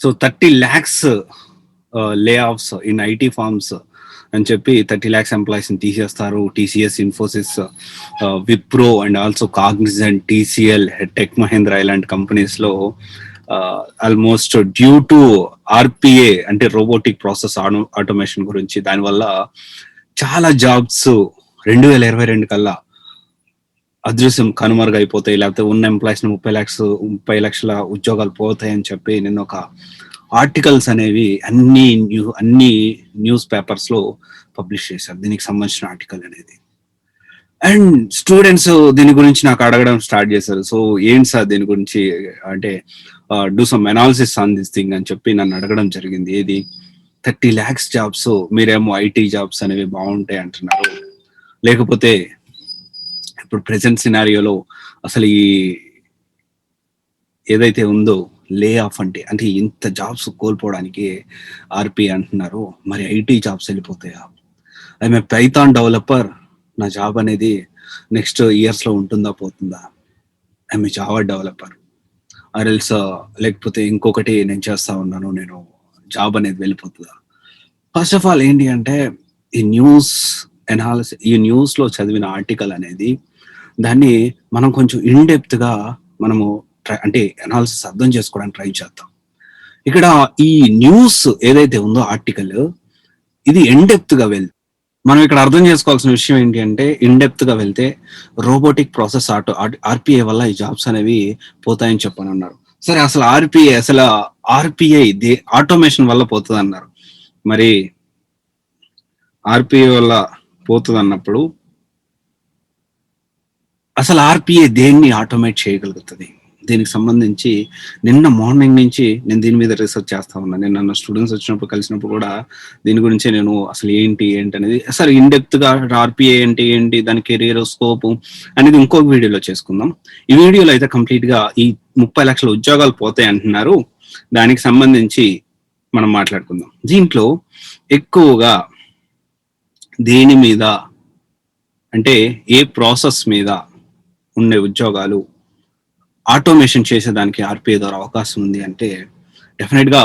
So 30 lakhs layoffs in IT firms అని చెప్పి 30 lakhs ఎంప్లాయీస్ని తీసేస్తారు. TCS, Infosys, Wipro and also Cognizant, TCL, Tech Mahindra ఇలాంటి కంపెనీస్లో ఆల్మోస్ట్ డ్యూ టు ఆర్పిఏ అంటే రోబోటిక్ ప్రాసెస్ ఆటోమేషన్ గురించి దానివల్ల చాలా జాబ్స్ 2022 కల్లా అదృశ్యం కనుమరుగైపోతాయి, లేకపోతే ఉన్న ఎంప్లాయీస్ 30 లక్షల ఉద్యోగాలు పోతాయి అని చెప్పి నిన్న ఒక ఆర్టికల్స్ అనేవి అన్ని న్యూస్ పేపర్స్ లో పబ్లిష్ చేశారు దీనికి సంబంధించిన ఆర్టికల్ అనేది. అండ్ స్టూడెంట్స్ దీని గురించి నాకు అడగడం స్టార్ట్ చేశారు. సో ఏంటి సార్ దీని గురించి అంటే do some analysis on this thing అని చెప్పి నన్ను అడగడం జరిగింది. ఏది 30 lakhs జాబ్స్, మీరేమో ఐటీ జాబ్స్ అనేవి బాగుంటాయి అంటున్నారు, లేకపోతే ఇప్పుడు ప్రెసెంట్ సినారియోలో అసలు ఈ ఏదైతే ఉందో లే ఆఫ్ అంటే ఇంత జాబ్స్ కోల్పోవడానికి ఆర్పి అంటున్నారు, మరి ఐటీ జాబ్స్ వెళ్ళిపోతాయా? ఐఎమ్ ఏ పైథాన్ డెవలపర్, నా జాబ్ అనేది నెక్స్ట్ ఇయర్స్ లో ఉంటుందా పోతుందా? ఐఎమ్ ఏ జావా డెవలపర్ ఆర్ఎల్స్ లేకపోతే ఇంకొకటి నేను చేస్తా ఉన్నాను, నేను జాబ్ అనేది వెళ్ళిపోతుందా? ఫస్ట్ ఆఫ్ ఆల్ ఏంటి అంటే ఈ న్యూస్ లో చదివిన ఆర్టికల్ అనేది దాన్ని మనం కొంచెం ఇన్డెప్త్ గా మనము అంటే అనాలిసిస్ అర్థం చేసుకోవడానికి ట్రై చేద్దాం. ఇక్కడ ఈ న్యూస్ ఏదైతే ఉందో ఆర్టికల్ ఇది ఇన్డెప్త్ గా మనం ఇక్కడ అర్థం చేసుకోవాల్సిన విషయం ఏంటి అంటే ఇన్డెప్త్ గా వెళ్తే రోబోటిక్ ప్రాసెస్ ఆర్పిఐ వల్ల ఈ జాబ్స్ అనేవి పోతాయని చెప్పని అన్నారు. సరే అసలు ఆర్పిఐ ఆటోమేషన్ వల్ల పోతుంది అన్నారు. మరి ఆర్పిఐ వల్ల పోతుంది అన్నప్పుడు అసలు ఆర్పిఐ దేన్ని ఆటోమేట్ చేయగలుగుతుంది? దీనికి సంబంధించి నిన్న మార్నింగ్ నుంచి నేను దీని మీద రీసెర్చ్ చేస్తా ఉన్నాను. నేను నా స్టూడెంట్స్ వచ్చినప్పుడు కలిసినప్పుడు కూడా దీని గురించి నేను అసలు ఏంటి అనేది అసలు ఇన్డెప్త్ గా ఆర్పిఐ అంటే ఏంటి, దాని కెరీర్ స్కోప్ అనేది ఇంకొక వీడియోలో చేసుకుందాం. ఈ వీడియోలో అయితే కంప్లీట్ గా ఈ 30 లక్షల ఉద్యోగాలు పోతాయి అంటున్నారు, దానికి సంబంధించి మనం మాట్లాడుకుందాం. దీంట్లో ఎక్కువగా దేని మీద అంటే ఏ ప్రాసెస్ మీద ఉండే ఉద్యోగాలు ఆటోమేషన్ చేసేదానికి ఆర్పిఐ ద్వారా అవకాశం ఉంది అంటే డెఫినెట్ గా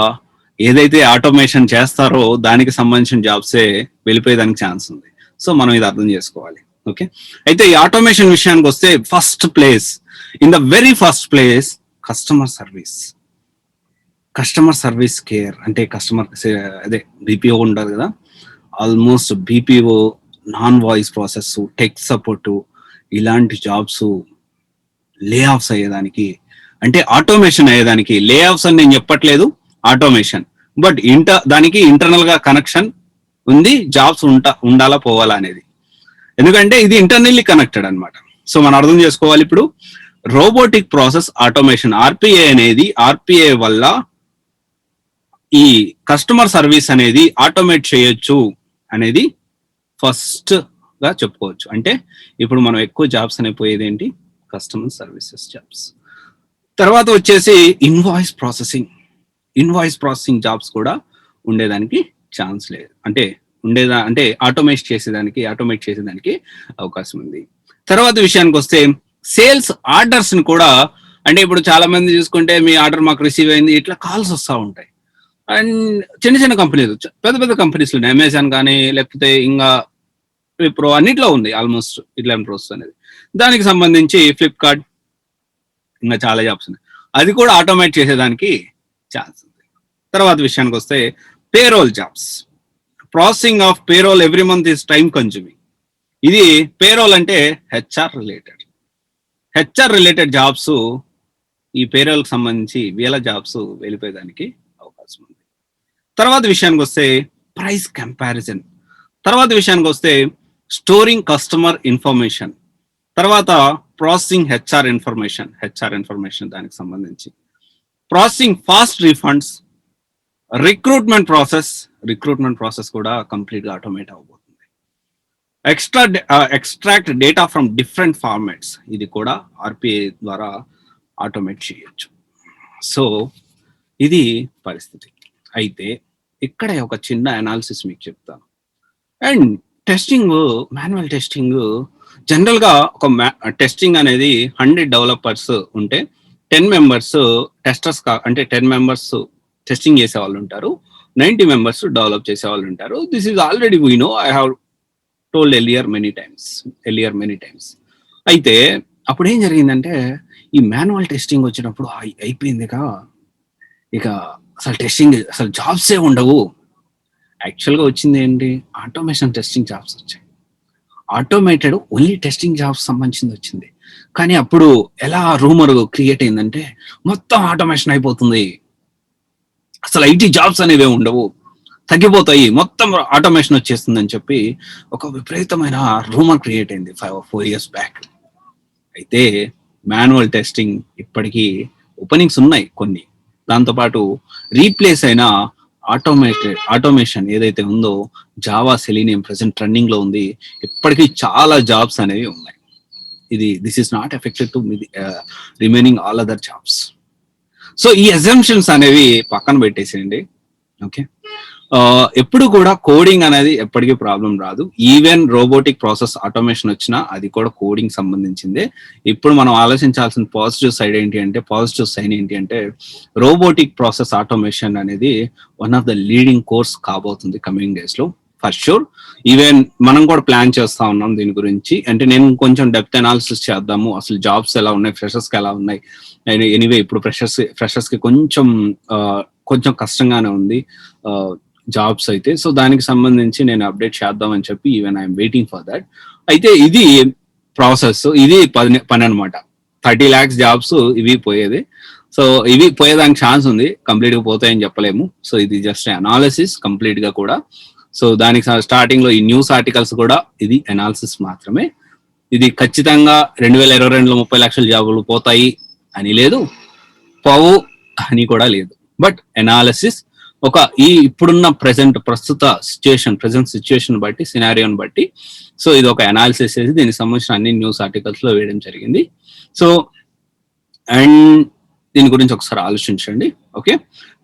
ఏదైతే ఆటోమేషన్ చేస్తారో దానికి సంబంధించిన జాబ్సే వెళ్ళిపోయేదానికి ఛాన్స్ ఉంది. సో మనం ఇది అర్థం చేసుకోవాలి. ఓకే, అయితే ఈ ఆటోమేషన్ విషయానికి వస్తే very first place customer service care అంటే అదే బీపీఓ ఉంటారు కదా, almost BPO, non voice process, tech support ఇలాంటి జాబ్స్ లే ఆఫ్స్ అయ్యేదానికి అంటే ఆటోమేషన్ అయ్యేదానికి, లే ఆఫ్స్ అని నేను చెప్పట్లేదు, ఆటోమేషన్, బట్ దానికి ఇంటర్నల్ గా కనెక్షన్ ఉంది, జాబ్స్ ఉండాలా పోవాలా అనేది, ఎందుకంటే ఇది ఇంటర్నల్లీ కనెక్టెడ్ అనమాట. సో మనం అర్థం చేసుకోవాలి ఇప్పుడు రోబోటిక్ ప్రాసెస్ ఆటోమేషన్ ఆర్పిఐ అనేది ఆర్పిఐ వల్ల ఈ కస్టమర్ సర్వీస్ అనేది ఆటోమేట్ చేయొచ్చు అనేది ఫస్ట్ గా చెప్పుకోవచ్చు. అంటే ఇప్పుడు మనం ఎక్కువ జాబ్స్ అనేవి పోయేది ఏంటి, కస్టమర్ సర్వీసెస్ జాబ్స్. తర్వాత వచ్చేసి ఇన్వాయిస్ ప్రాసెసింగ్ జాబ్స్ కూడా ఉండేదానికి ఛాన్స్ లేదు, అంటే ఆటోమేట్ చేసేదానికి అవకాశం ఉంది. తర్వాత విషయానికి వస్తే సేల్స్ ఆర్డర్స్ ని కూడా, అంటే ఇప్పుడు చాలా మంది చూసుకుంటే మీ ఆర్డర్ మాకు రిసీవ్ అయింది ఇట్లా కాల్స్ వస్తూ ఉంటాయి. అండ్ చిన్న కంపెనీలు, పెద్ద కంపెనీస్ అమెజాన్ కానీ లేకపోతే ఇంకా విప్రో అన్నిట్లో ఉంది ఆల్మోస్ట్ ఇట్లాంటి ప్రాసెస్ అనేది. దానికి సంబంధించి ఫ్లిప్కార్ట్ ఇంకా చాలా జాబ్స్ ఉన్నాయి, అది కూడా ఆటోమేట్ చేసేదానికి ఛాన్స్ ఉంది. తర్వాత విషయానికి వస్తే payroll jobs, processing of payroll every month is time consuming. ఇది పేరోల్ అంటే హెచ్ఆర్ రిలేటెడ్ జాబ్స్, ఈ పేరోల్ కి సంబంధించి వేల జాబ్స్ వెళ్ళిపోయేదానికి అవకాశం ఉంది. తర్వాత విషయానికి వస్తే ప్రైస్ కంపారిజన్, తర్వాత విషయానికి వస్తే స్టోరింగ్ కస్టమర్ ఇన్ఫర్మేషన్, తర్వాత ప్రాసెసింగ్ హెచ్ఆర్ ఇన్ఫర్మేషన్ దానికి సంబంధించి, processing fast refunds, recruitment process కూడా కంప్లీట్ గా ఆటోమేట్ అవబోతుంది. Extract data from different formats, ఇది కూడా ఆర్పిఐ ద్వారా ఆటోమేట్ చేయొచ్చు. సో ఇది పరిస్థితి. అయితే ఇక్కడ ఒక చిన్న అనాలిసిస్ మీకు చెప్తాను. అండ్ మాన్యువల్ టెస్టింగ్ జనరల్ గా ఒక టెస్టింగ్ అనేది 100 డెవలపర్స్ ఉంటే 10 మెంబర్స్ టెస్టర్స్ అంటే 10 మెంబర్స్ టెస్టింగ్ చేసే వాళ్ళు ఉంటారు, 90 మెంబర్స్ డెవలప్ చేసే వాళ్ళు ఉంటారు. This is already we know, I have told earlier many times. అయితే అప్పుడు ఏం జరిగిందంటే ఈ మాన్యువల్ టెస్టింగ్ వచ్చినప్పుడు అయిపోయిందిగా, ఇక అసలు జాబ్సే ఉండవు. యాక్చువల్గా వచ్చింది ఏంటి, ఆటోమేషన్ టెస్టింగ్ జాబ్స్ వచ్చాయి. ఆటోమేటెడ్ ఓన్లీ టెస్టింగ్ జాబ్స్ సంబంధించింది వచ్చింది. కానీ అప్పుడు ఎలా రూమర్ క్రియేట్ అయిందంటే మొత్తం ఆటోమేషన్ అయిపోతుంది, అసలు ఐటీ జాబ్స్ అనేవే ఉండవు, తగ్గిపోతాయి, మొత్తం ఆటోమేషన్ వచ్చేస్తుంది అని చెప్పి ఒక విపరీతమైన రూమర్ క్రియేట్ అయింది 4 years బ్యాక్. అయితే మాన్యువల్ టెస్టింగ్ ఇప్పటికీ ఓపెనింగ్స్ ఉన్నాయి కొన్ని, దాంతోపాటు రీప్లేస్ అయిన ఆటోమేషన్ ఏదైతే ఉందో జావా సెలీనియం ప్రెసెంట్ రన్నింగ్ లో ఉంది. ఇప్పటికీ చాలా జాబ్స్ అనేవి ఉన్నాయి. This is not affected to remaining all other jobs. So ఈ అజంప్షన్స్ అనేవి పక్కన పెట్టేసేయండి. ఓకే, ఎప్పుడు కూడా కోడింగ్ అనేది ఎప్పటికీ ప్రాబ్లం రాదు. ఈవెన్ రోబోటిక్ ప్రాసెస్ ఆటోమేషన్ వచ్చినా అది కూడా కోడింగ్ సంబంధించిందే. ఇప్పుడు మనం ఆలోచించాల్సిన పాజిటివ్ సైన్ ఏంటి అంటే రోబోటిక్ ప్రాసెస్ ఆటోమేషన్ అనేది one of the leading course కాబోతుంది కమింగ్ డేస్ లో ఫర్ షూర్. ఈవెన్ మనం కూడా ప్లాన్ చేస్తా ఉన్నాం దీని గురించి. అంటే నేను కొంచెం డెప్త్ అనాలిసిస్ చేద్దాము, అసలు జాబ్స్ ఎలా ఉన్నాయి, ఫ్రెషర్స్ కి ఎలా ఉన్నాయి. ఎనీవే ఇప్పుడు ఫ్రెషర్స్ కి కొంచెం కష్టంగానే ఉంది జాబ్స్ అయితే. సో దానికి సంబంధించి నేను అప్డేట్ చేద్దామని చెప్పి even I'm waiting for that. అయితే ఇది ప్రాసెస్, ఇది పని అనమాట. 30 lakhs జాబ్స్ ఇవి పోయేది. సో ఇవి పోయేదానికి ఛాన్స్ ఉంది, కంప్లీట్ గా పోతాయని చెప్పలేము. సో ఇది జస్ట్ అనాలిసిస్ కంప్లీట్ గా కూడా. సో దానికి స్టార్టింగ్ లో ఈ న్యూస్ ఆర్టికల్స్ కూడా ఇది అనాలిసిస్ మాత్రమే. ఇది ఖచ్చితంగా 2022లో 30 లక్షల జాబులు పోతాయి అని లేదు, పోవు అని కూడా లేదు. బట్ అనాలిసిస్ ఈ ఇప్పుడున్న ప్రస్తుత సిచ్యుయేషన్ బట్టి, సినారియోని బట్టి, సో ఇది ఒక అనాలిసిస్ చేసి దీనికి సంబంధించిన అన్ని న్యూస్ ఆర్టికల్స్ లో వేయడం జరిగింది. సో అండ్ దీని గురించి ఒకసారి ఆలోచించండి. Okay,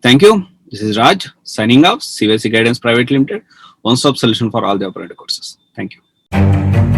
thank you. This is Raj signing off CVSE Guidance Private Limited, one stop solution for all the operator courses. Thank you.